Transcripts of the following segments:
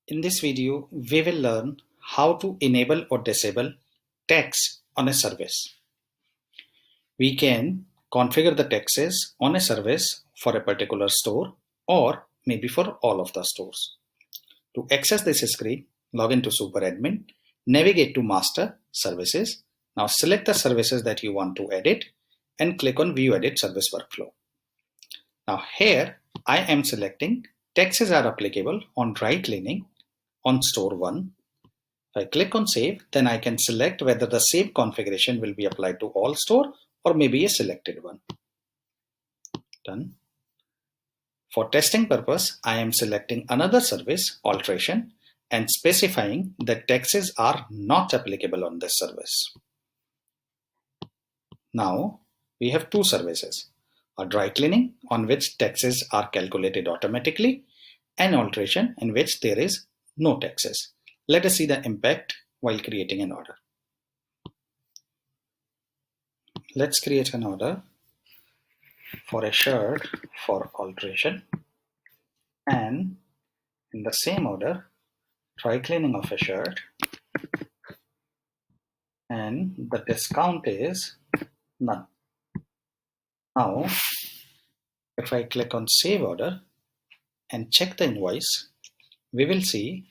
In this video, we will learn how to enable or disable tax on a service. We can configure the taxes on a service for a particular store or maybe for all of the stores. To access this screen, log into SuperAdmin, navigate to Master Services. Now select the services that you want to edit and click on View Edit Service Workflow. Now here I am selecting taxes are applicable on dry cleaning on store 1. If I click on save, then I can select whether the same configuration will be applied to all store or maybe a selected one. Done. For testing purpose, I am selecting another service, alteration, and specifying that taxes are not applicable on this service. Now we have two services, a dry cleaning on which taxes are calculated automatically and alteration in which there is no taxes. Let us see the impact while creating an order. Let's create an order for a shirt for alteration, and in the same order, dry cleaning of a shirt, and the discount is none. Now, if I click on save order and check the invoice, we will see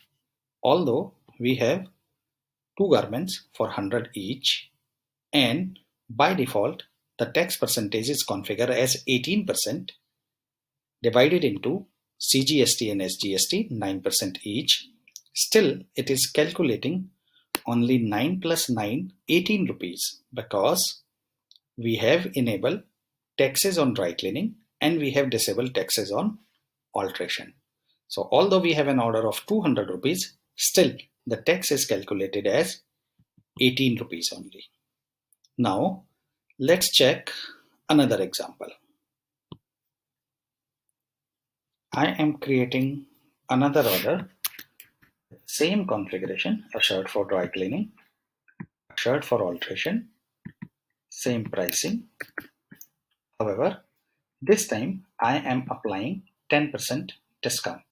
although we have two garments for 100 each, and by default the tax percentage is configured as 18% divided into CGST and SGST 9% each, still it is calculating only 9 plus 9 18 rupees because we have enabled taxes on dry cleaning and we have disabled taxes on alteration. So although we have an order of 200 rupees, still the tax is calculated as 18 rupees only. Now let's check another example. I am creating another order, same configuration, a shirt for dry cleaning, a shirt for alteration, same pricing. However, this time I am applying 10% discount.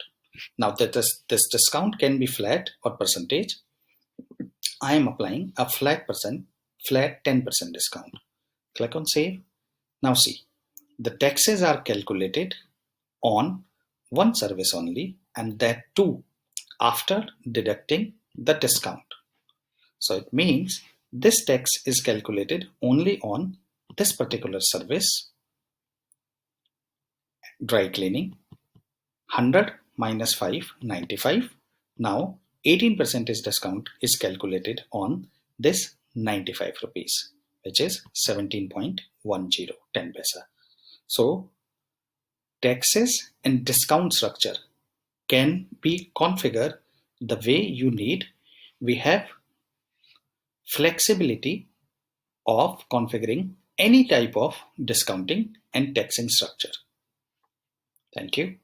Now this discount can be flat or percentage. I am applying a flat 10% discount. Click on save. Now see, the taxes are calculated on one service only, and that too after deducting the discount. So it means this tax is calculated only on this particular service, dry cleaning, 100 minus 5, 95. Now 18% discount is calculated on this 95 rupees, which is 17.10, 10 paisa. So taxes and discount structure can be configured the way you need. We have flexibility of configuring any type of discounting and taxing structure. Thank you.